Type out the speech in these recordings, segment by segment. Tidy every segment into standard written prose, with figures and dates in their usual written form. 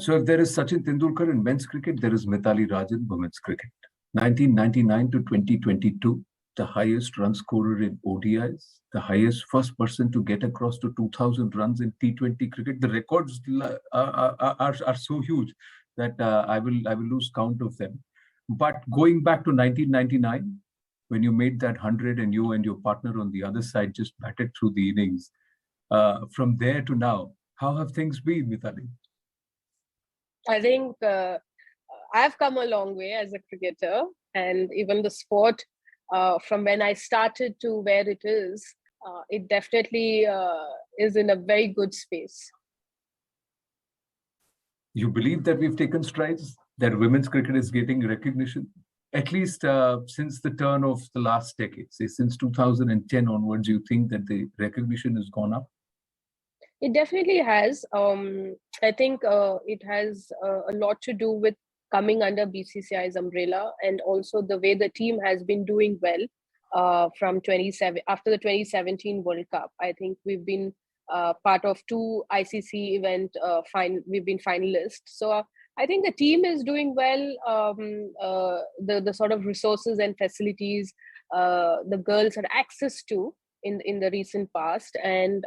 So if there is Sachin Tendulkar in men's cricket, there is Mithali Raj in women's cricket. 1999 to 2022, the highest run scorer in ODIs, the highest first person to get across to 2,000 runs in T20 cricket. The records are so huge that I will lose count of them. But going back to 1999, when you made that 100 and you and your partner on the other side just batted through the innings, from there to now, how have things been, Mithali? I think I've come a long way as a cricketer, and even the sport from when I started to where it is, it definitely is in a very good space. You believe that we've taken strides, that women's cricket is getting recognition, at least since the turn of the last decade, say since 2010 onwards, you think that the recognition has gone up? It definitely has. I think it has a lot to do with coming under BCCI's umbrella, and also the way the team has been doing well from 27 after the 2017 World Cup. I think we've been part of two ICC event we've been finalists. So I think the team is doing well. The sort of resources and facilities the girls had access to in the recent past, and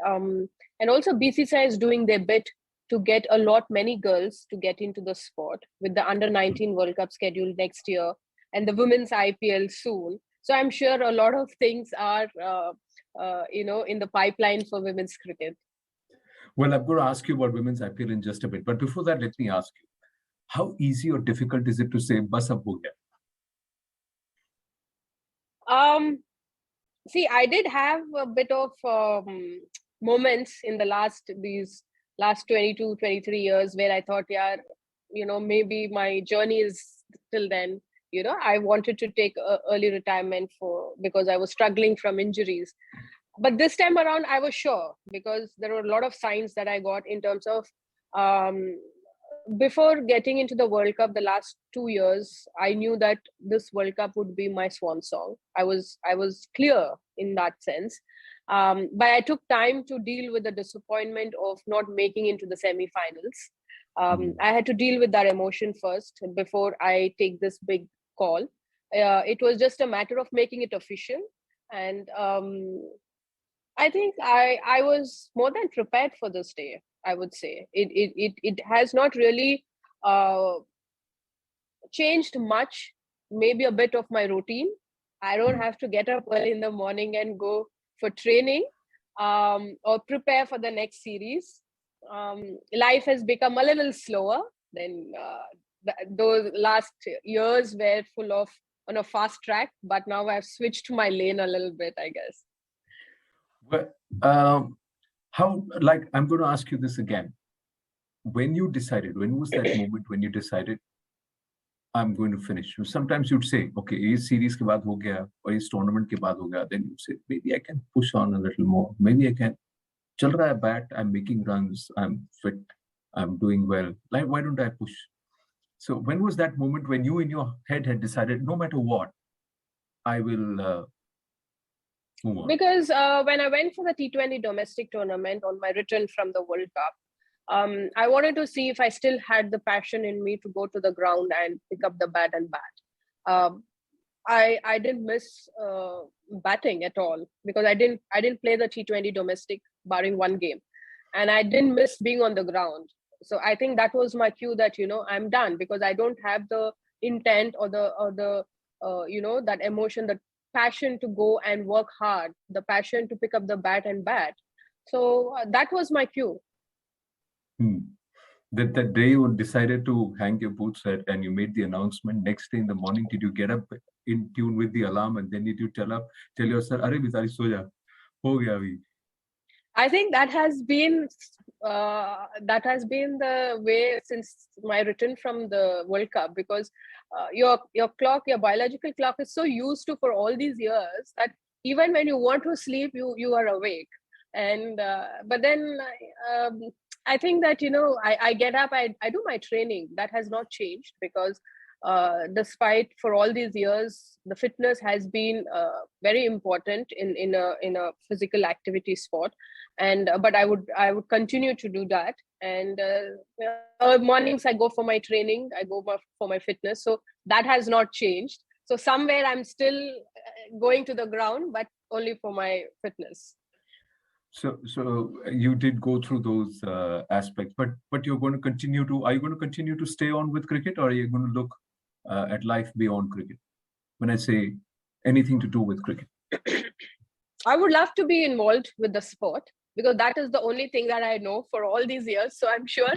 also BCCI is doing their bit to get many girls to get into the sport with the under 19 World Cup scheduled next year and the women's IPL soon. So I'm sure a lot of things are in the pipeline for women's cricket. Well, I'm going to ask you about women's IPL in just a bit, but before that, let me ask you, how easy or difficult is it to say "bas ab ho gaya"? See, I did have a bit of moments in these last 22, 23 years where I thought, yeah, maybe my journey is till then. I wanted to take early retirement because I was struggling from injuries. But this time around, I was sure, because there were a lot of signs that I got in terms of before getting into the World Cup the last 2 years. I knew that this World Cup would be my swan song. I was clear in that sense. But I took time to deal with the disappointment of not making into the semi-finals. I had to deal with that emotion first before I take this big call. It was just a matter of making it official. And I think I was more than prepared for this day. I would say it has not really changed much. Maybe a bit of my routine. I don't have to get up early in the morning and go for training or prepare for the next series. Life has become a little slower than those last years were full of on a fast track. But now I've switched my lane a little bit, I guess. Well, I'm going to ask you this again. When was that moment when you decided, I'm going to finish? Sometimes you'd say, okay, this series ke baad ho gaya, or this tournament ke baad ho gaya. Then you'd say, maybe I can push on a little more. Maybe I can. Chal raha hai bat, I'm making runs, I'm fit, I'm doing well. Like, why don't I push? So when was that moment when you in your head had decided, no matter what, I will move on? Because when I went for the T20 domestic tournament on my return from the World Cup, I wanted to see if I still had the passion in me to go to the ground and pick up the bat and bat. I didn't miss batting at all, because I didn't play the T20 domestic barring one game, and I didn't miss being on the ground. So I think that was my cue that I'm done, because I don't have the intent or the that emotion, the passion to go and work hard, the passion to pick up the bat and bat. So that was my cue. That day you decided to hang your boots and you made the announcement, next day in the morning, did you get up in tune with the alarm, and then did you tell yourself, "Arey Mithali, so ja, ho gaya abhi"? I think that has been the way since my return from the World Cup, because your clock, your biological clock, is so used to for all these years that even when you want to sleep, you are awake. And but then I think that I get up, I do my training. That has not changed, because despite for all these years, the fitness has been very important in a physical activity sport, and but I would continue to do that. And mornings I go for my training, for my fitness, so that has not changed. So somewhere I'm still going to the ground, but only for my fitness. So you did go through those aspects, but you're going to continue to. Are you going to continue to stay on with cricket, or are you going to look at life beyond cricket? When I say anything to do with cricket, I would love to be involved with the sport, because that is the only thing that I know for all these years. So I'm sure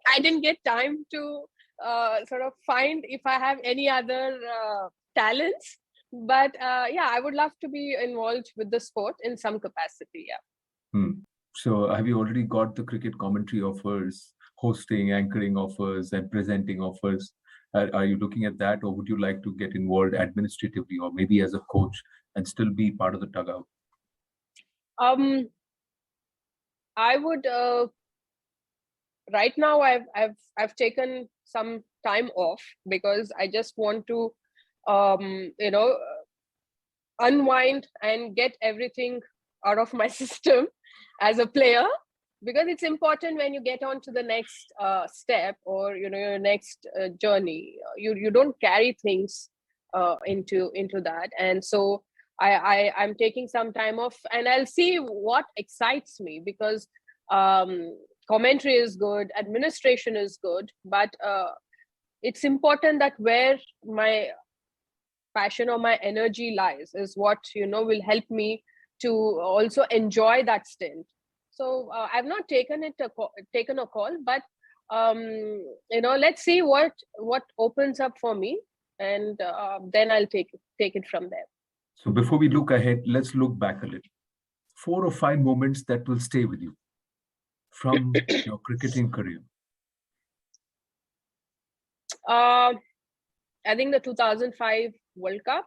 I didn't get time to sort of find if I have any other talents. But yeah, I would love to be involved with the sport in some capacity. Yeah. So have you already got the cricket commentary offers, hosting, anchoring offers, and presenting offers? Are you looking at that, or would you like to get involved administratively, or maybe as a coach and still be part of the dugout? I would right now. I've taken some time off because I just want to you know unwind and get everything out of my system as a player, because it's important when you get on to the next step, or your next journey. You don't carry things into that. And so I'm taking some time off, and I'll see what excites me, because commentary is good, administration is good, but it's important that where my passion or my energy lies is what will help me to also enjoy that stint. So I've not taken a call, but let's see what opens up for me, and then I'll take it from there. So before we look ahead, let's look back a little. 4 or 5 moments that will stay with you from your cricketing career. I think the 2005 World Cup,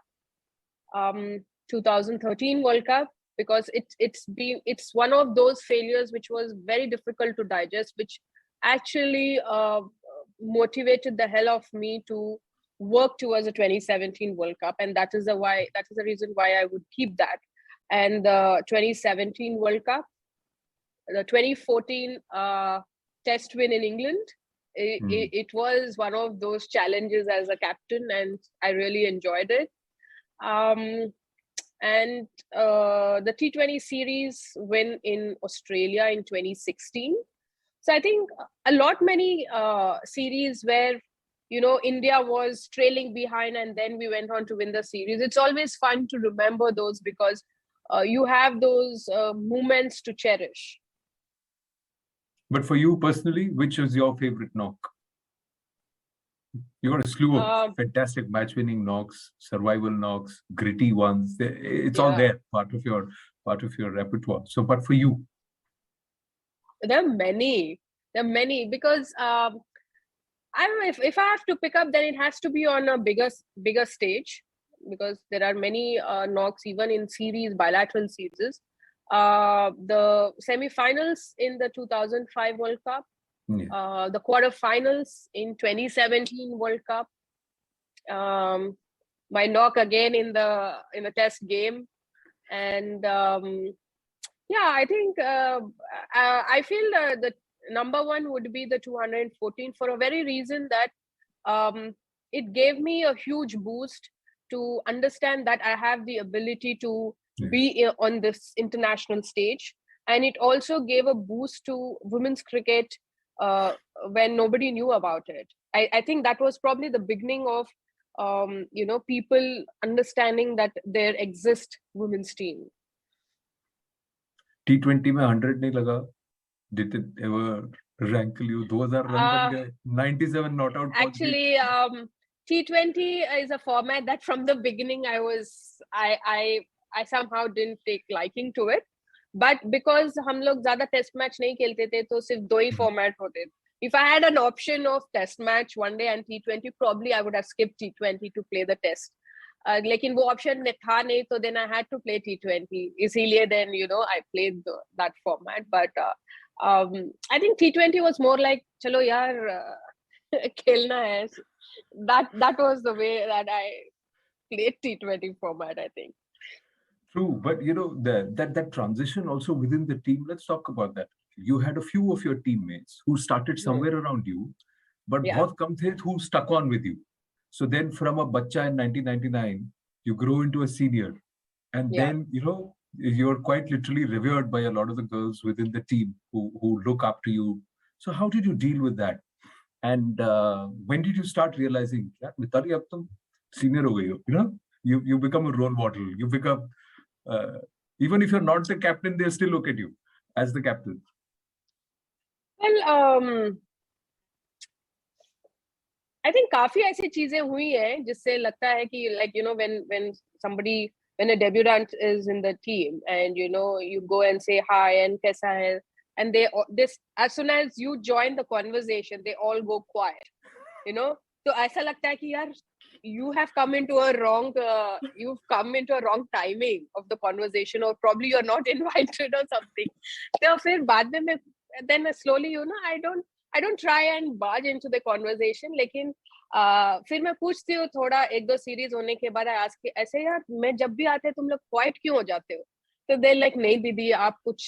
2013 World Cup, because it's one of those failures which was very difficult to digest, which actually motivated the hell of me to work towards a 2017 World Cup, and that is the reason why I would keep that. And the 2017 World Cup, the 2014 Test win in England, it was one of those challenges as a captain, and I really enjoyed it. And the T20 series win in Australia in 2016. So I think many series where India was trailing behind and then we went on to win the series. It's always fun to remember those, because you have those moments to cherish. But for you personally, which is your favorite knock? You got a slew of fantastic match-winning knocks, survival knocks, gritty ones. It's all there, part of your repertoire. So, but for you, there are many, because I don't know, if I have to pick up, then it has to be on a bigger stage, because there are many knocks even in series, bilateral series. The semi-finals in the 2005 World Cup, the quarterfinals in 2017 World Cup, my knock again in the Test game, and I think I feel the number one would be the 214, for a very reason that it gave me a huge boost to understand that I have the ability to be on this international stage. And it also gave a boost to women's cricket when nobody knew about it. I think that was probably the beginning of people understanding that there exists women's team. T20 में 100 नहीं लगा. Did it ever rankle you? 2000 run बन गए, 97 not out. Actually, T20 is a format that from the beginning I somehow didn't take liking to it. But because हम लोग ज़्यादा test match नहीं खेलते थे, तो सिर्फ 2 ही format होते. If I had an option of test match, one day, and T20, probably I would have skipped T20 to play the test. लेकिन वो option था नहीं, तो then I had to play T20. इसीलिए then I played that format. But I think T20 was more like, चलो यार खेलना है. that was the way that I played T20 format, I think. True, but that transition also within the team. Let's talk about that. You had a few of your teammates who started Hmm. somewhere around you, but Yeah, बहुत कम थे who stuck on with you. So then, from a bacha in 1999, you grow into a senior, and yeah. then you're quite literally revered by a lot of the girls within the team who look up to you. So how did you deal with that? And when did you start realizing, yeah, Mithali, ab tum senior ho gayi ho, you become a role model. You become uh, even if you're not the captain, they still look at you as the captain. Well, I think काफी ऐसी चीजें हुई है जिससे लगता है कि like when somebody when a debutant is in the team and you go and say hi and kaisa hai, and they this as soon as you join the conversation they all go quiet, तो ऐसा लगता है कि यार you have come into a wrong you've come into a wrong timing of the conversation, or probably you're not invited or something. तो फिर बाद में then slowly I don't try and barge into the conversation, लेकिन फिर मैं पूछती हूँ थोड़ा एक दो सीरीज होने के बाद आज के ऐसे यार मैं जब भी आते तुम लोग क्वाइट क्यों हो जाते हो, तो दे लाइक नहीं दीदी आप कुछ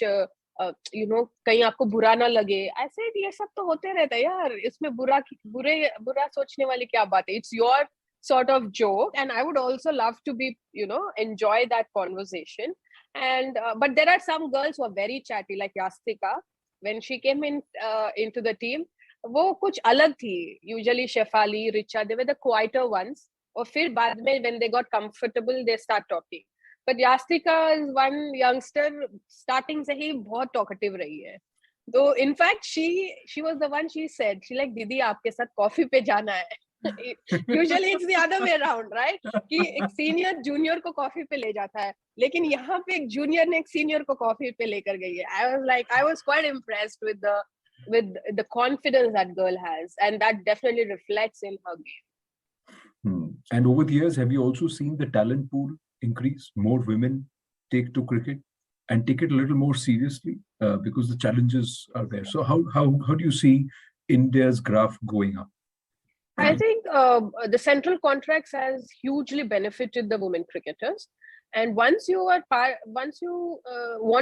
कहीं आपको बुरा ना लगे, ऐसे ये सब तो होते रहता है यार, इसमें बुरा सोचने वाली क्या बात है, it's your sort of joke, and I would also love to be enjoy that conversation. And but there are some girls who are very chatty, like Yastika. When she came into the team, वो कुछ अलग थी. Usually Shefali, Richa, they were the quieter ones, और फिर बाद में when they got comfortable they start talking. But Yastika is one youngster starting से ही बहुत talkative रही है. तो in fact she was the one, she said she like दीदी आपके साथ कॉफी पे जाना है. Usually it's the other way around, right? कि एक सीनियर जूनियर को कॉफी पे ले जाता है, लेकिन यहाँ पे एक जूनियर ने एक सीनियर को कॉफी पे लेकर गई है. I was quite impressed with the confidence that girl has, and that definitely reflects in her game. And over the years, have you also seen the talent pool increase? More women take to cricket and take it a little more seriously because the challenges are there. So how do you see India's graph going up? I think the central contracts has hugely benefited the women cricketers. And once you want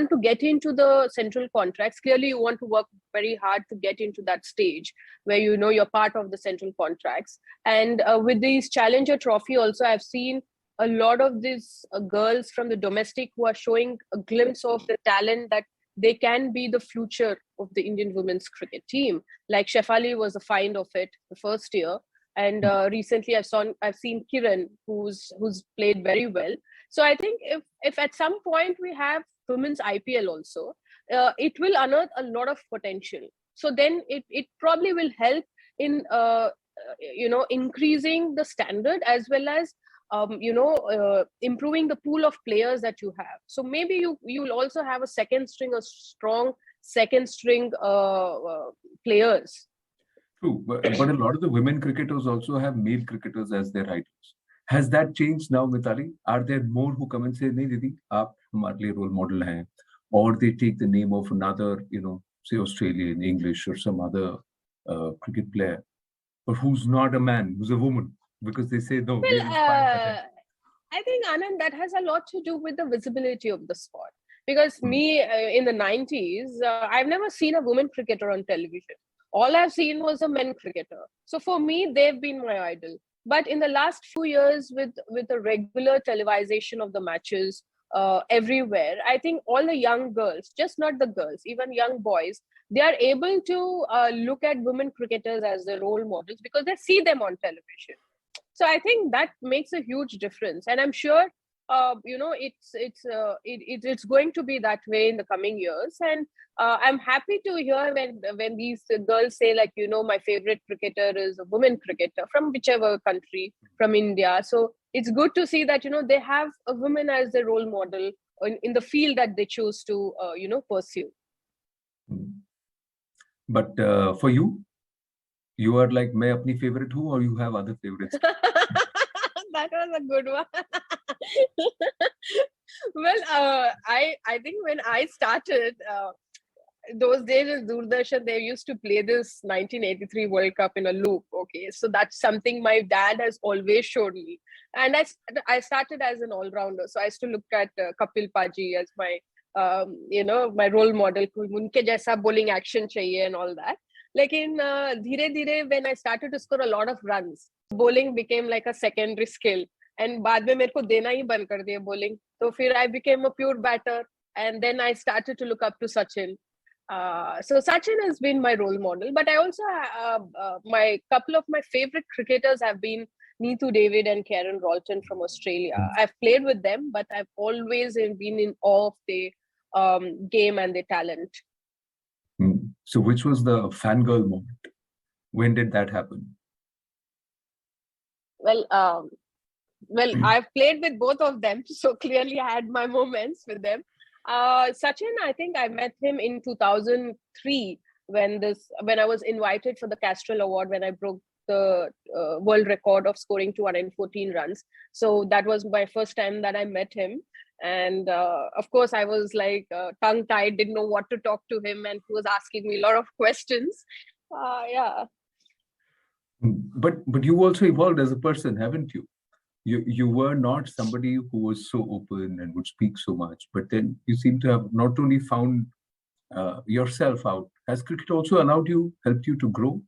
to get into the central contracts, clearly you want to work very hard to get into that stage where you're part of the central contracts. And with these Challenger Trophy also, I've seen a lot of these girls from the domestic who are showing a glimpse of the talent that they can be the future of the Indian women's cricket team. Like Shefali was a find of it the first year, and recently I've seen Kiran, who's played very well. So I think if at some point we have women's IPL also, it will unearth a lot of potential. So then it probably will help in increasing the standard as well as improving the pool of players that you have. So maybe you'll also have a strong second string players. True, but a lot of the women cricketers also have male cricketers as their idols. Has that changed now, Mithali? Are there more who come and say, "नहीं दीदी, आप हमारे लिए role model हैं," or they take the name of another, say Australian, English, or some other cricket player, but who's not a man, who's a woman, because they say, "No, we are inspired by them." I think, Anand, that has a lot to do with the visibility of the sport. Because me, in the 90s, I've never seen a woman cricketer on television. All I've seen was a men cricketer. So for me, they've been my idol. But in the last few years, with the regular televisation of the matches everywhere, I think all the young girls, just not the girls, even young boys, they are able to look at women cricketers as their role models because they see them on television. So I think that makes a huge difference, and I'm sure it's going to be that way in the coming years. And I'm happy to hear when these girls say, like, my favorite cricketer is a woman cricketer from whichever country, from India. So it's good to see that they have a woman as their role model in the field that they choose to pursue. But for you, you are like मैं अपनी favorite हूँ, or you have other favorites? That was a good one. Well, I think when I started, those days in Doordarshan, they used to play this 1983 World Cup in a loop. Okay, so that's something my dad has always showed me. And I started as an all-rounder. So I used to look at Kapil Paji as my, my role model. Unke jaisa bowling action chahiye and all that. Lekin dhire dhire, when I started to score a lot of runs, bowling became like a secondary skill. And बाद में मेरे को देना ही बंद कर दिया bowling. तो फिर I became a pure batter. And then I started to look up to Sachin. So Sachin has been my role model, but I also my couple of my favorite cricketers have been Neetu David and Karen Rolton from Australia. I've played with them, but I've always been in awe of the game and the talent. So which was the fangirl moment? When did that happen? Well, I've played with both of them, so clearly I had my moments with them. Sachin, I think I met him in 2003 when I was invited for the Castrol Award when I broke the world record of scoring 214 runs. So that was my first time that I met him. And of course, I was like tongue-tied, didn't know what to talk to him, and he was asking me a lot of questions. Yeah. But you also evolved as a person, haven't you? You were not somebody who was so open and would speak so much, but then you seem to have not only found yourself out. Has cricket also allowed you, helped you to grow?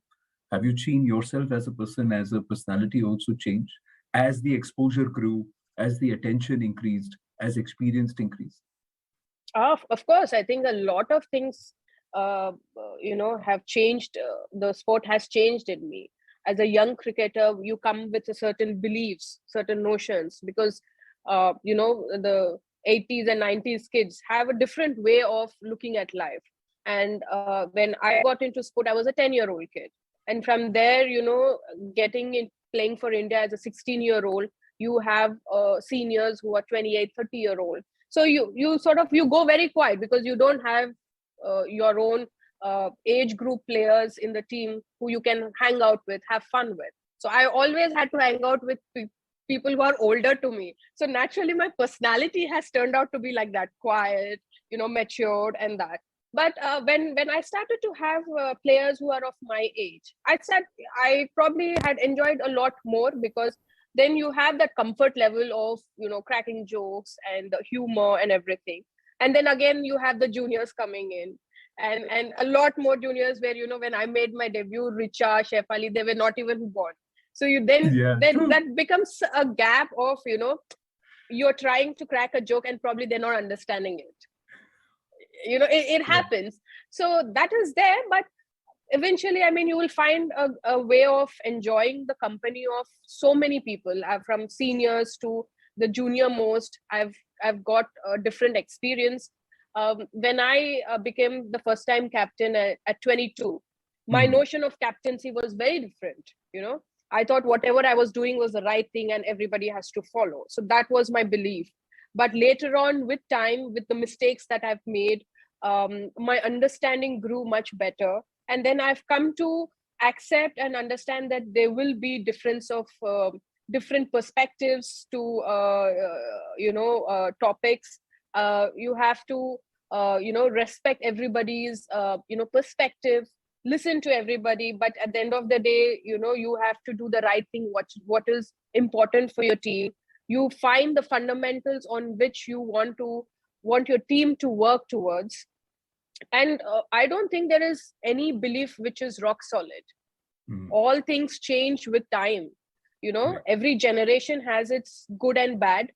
Have you seen yourself as a person, as a personality also change as the exposure grew, as the attention increased, as experience increased? Of course, I think a lot of things, have changed. The sport has changed in me. As a young cricketer, you come with a certain beliefs, certain notions, because the 80s and 90s kids have a different way of looking at life. And when I got into sport, I was a 10-year-old kid, and from there, getting in playing for India as a 16-year-old, you have seniors who are 28, 30-year-old. So you sort of you go very quiet because you don't have your own age group players in the team who you can hang out with, have fun with. So I always had to hang out with people who are older to me. So naturally, my personality has turned out to be like that, quiet, matured, and that. But when I started to have players who are of my age, I probably had enjoyed a lot more because then you have that comfort level of cracking jokes and the humor and everything. And then again, you have the juniors coming in, and a lot more juniors where when I made my debut, Richa, Shefali, they were not even born. So then that becomes a gap of you're trying to crack a joke and probably they're not understanding it. It happens. So that is there, but eventually, you will find a way of enjoying the company of so many people, from seniors to the junior most. I've got a different experience. When I became the first time captain at 22, my notion of captaincy was very different. I thought whatever I was doing was the right thing and everybody has to follow. So that was my belief. But later on, with time, with the mistakes that I've made, my understanding grew much better. And then I've come to accept and understand that there will be difference of different perspectives to topics. You have to respect everybody's perspective, listen to everybody, but at the end of the day, you have to do the right thing, what is important for your team. You find the fundamentals on which you want your team to work towards. And I don't think there is any belief which is rock solid. All things change with time. Every generation has its good and bad,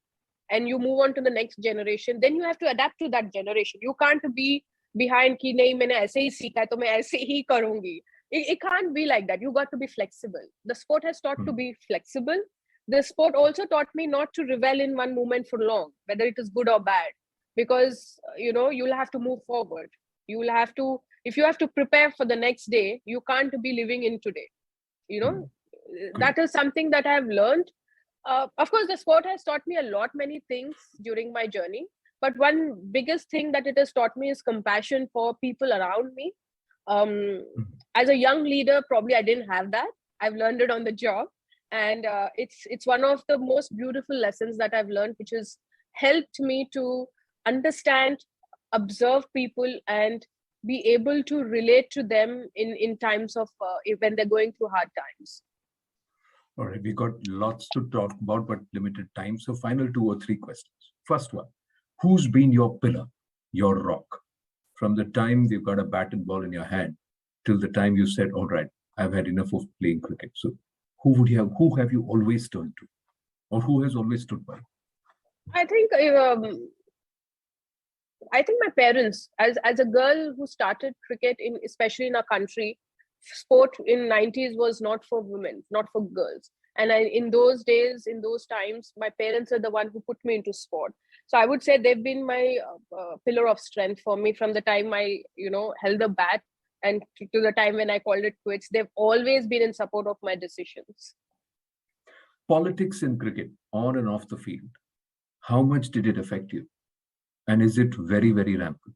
and you move on to the next generation. Then you have to adapt to that generation. You can't be behind ki nahi maine aise hi seekha hai to main aise hi karungi. It can't be like that. You got to be flexible. The sport has taught to be flexible. The sport also taught me not to revel in one moment for long, whether it is good or bad, because you'll have to move forward. You will have to, if you have to prepare for the next day, you can't be living in today. That is something that I've learned. Of course, the sport has taught me many things during my journey. But one biggest thing that it has taught me is compassion for people around me. As a young leader, probably I didn't have that. I've learned it on the job. And it's one of the most beautiful lessons that I've learned, which has helped me to understand, observe people, and be able to relate to them in times of when they're going through hard times. All right, we got lots to talk about, but limited time. So, final 2 or 3 questions. First one, who's been your pillar, your rock? From the time you got a bat and ball in your hand till the time you said, all right, I've had enough of playing cricket. So, who have you always turned to? Or who has always stood by? I think my parents, as a girl who started cricket in, especially in our country, sport in 90s was not for women, not for girls. And in those days, in those times, my parents are the one who put me into sport. So I would say they've been my pillar of strength for me from the time I, held the bat and to the time when I called it quits. They've always been in support of my decisions. Politics in cricket, on and off the field, how much did it affect you? And is it very, very rampant?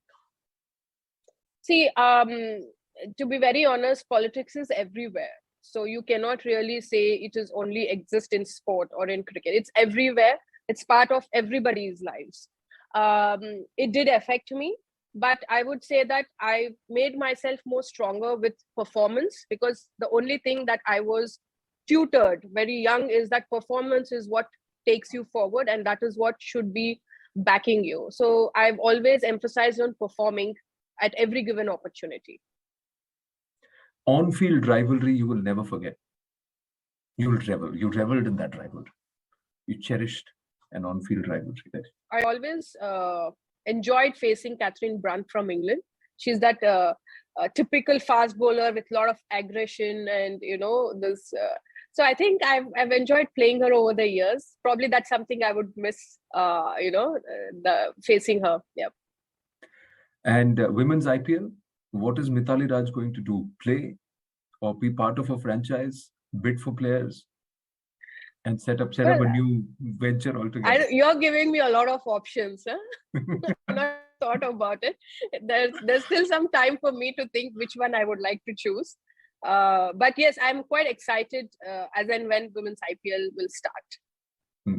See, to be very honest, politics is everywhere. So you cannot really say it is only exist in sport or in cricket. It's everywhere. It's part of everybody's lives. It did affect me, but I would say that I made myself more stronger with performance, because the only thing that I was tutored very young is that performance is what takes you forward, and that is what should be backing you. So I've always emphasized on performing at every given opportunity. On-field rivalry you will never forget. You reveled in that rivalry. You cherished an on-field rivalry. I always enjoyed facing Catherine Brunt from England. She's that typical fast bowler with a lot of aggression and this. So I think I've enjoyed playing her over the years. Probably that's something I would miss. The facing her. Yeah. And women's IPL, what is Mithali Raj going to do? Play or be part of a franchise, bid for players, and set up a new venture altogether? You're giving me a lot of options. Huh? I've not thought about it. There's still some time for me to think which one I would like to choose. But yes, I'm quite excited as and when women's IPL will start.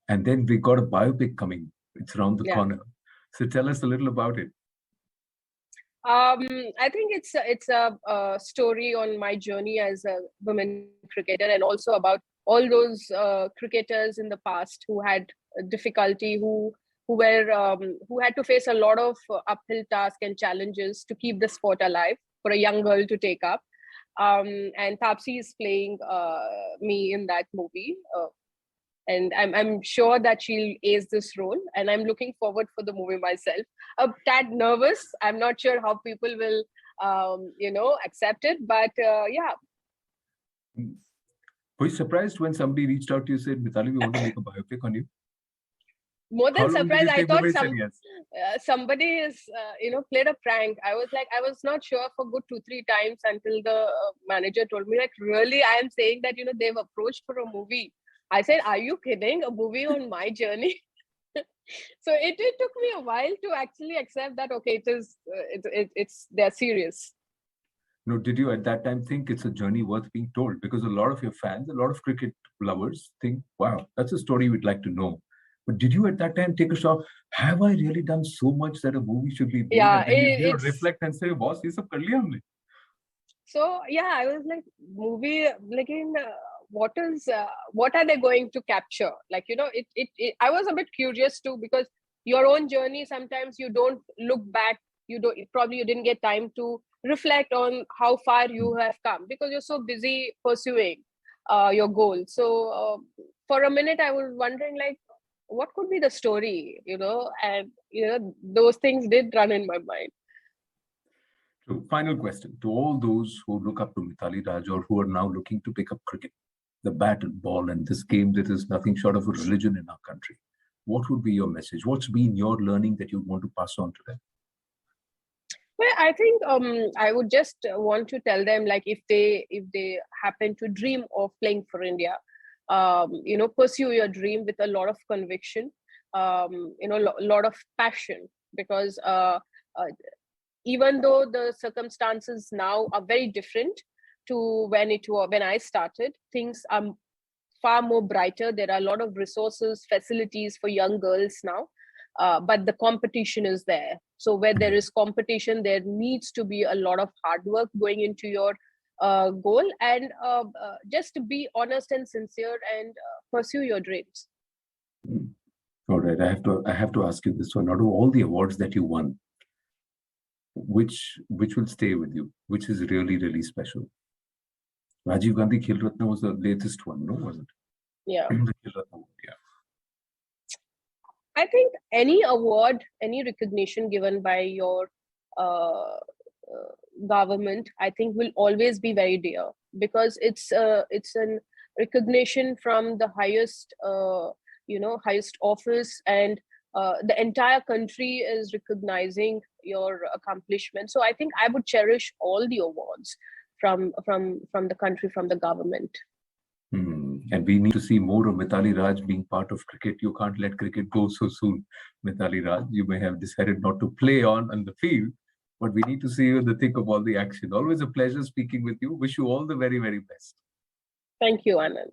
And then we got a biopic coming. It's around the corner. So tell us a little about it. I think it's a story on my journey as a women cricketer, and also about all those cricketers in the past who had difficulty, who had to face a lot of uphill tasks and challenges to keep the sport alive for a young girl to take up. And Taapsee is playing me in that movie. And I'm sure that she'll ace this role, and I'm looking forward for the movie myself. A tad nervous. I'm not sure how people will, accept it, but yeah. Were you surprised when somebody reached out to you and said, Mithali, we want to make a biopic on you? More than surprised, I thought somebody is, played a prank. I was not sure for good 2-3 times until the manager told me, like, really, I am saying that, they've approached for a movie. I said, are you kidding? A movie on my journey? So it took me a while to actually accept that, okay, they're serious. No, did you at that time think it's a journey worth being told? Because a lot of your fans, a lot of cricket lovers think, wow, that's a story we'd like to know. But did you at that time take a shot? Have I really done so much that a movie should be made? Yeah, and then you reflect and say, boss, ye sab kar liya humne. So yeah, I was like, movie, like what are they going to capture? Like, I was a bit curious too, because your own journey, sometimes you don't look back. You didn't get time to reflect on how far you have come, because you're so busy pursuing your goal. So for a minute I was wondering, like, what could be the story, and those things did run in my mind. So, final question to all those who look up to Mithali Raj or who are now looking to pick up cricket, the bat and ball, and this game that is nothing short of a religion in our country. What would be your message? What's been your learning that you want to pass on to them? Well, I think I would just want to tell them, like, if they happen to dream of playing for India, pursue your dream with a lot of conviction, a lot of passion, because even though the circumstances now are very different to when I started, things are far more brighter. There are a lot of resources, facilities for young girls now. but the competition is there. So where there is competition, there needs to be a lot of hard work going into your goal, and just to be honest and sincere, and pursue your dreams. All right, I have to ask you this one. Out of all the awards that you won, which will stay with you? Which is really, really special? Rajiv Gandhi Khel Ratna was the latest one, no? Was it? Yeah. The Khel Ratna award, yeah. I think any award, any recognition given by your uh, government, I think will always be very dear, because it's an recognition from the highest, highest office, and the entire country is recognizing your accomplishment. So I think I would cherish all the awards from the country, from the government. And we need to see more of Mithali Raj being part of cricket. You can't let cricket go so soon, Mithali Raj. You may have decided not to play on the field, but we need to see you in the thick of all the action. Always a pleasure speaking with you. Wish you all the very, very best. Thank you, Anand.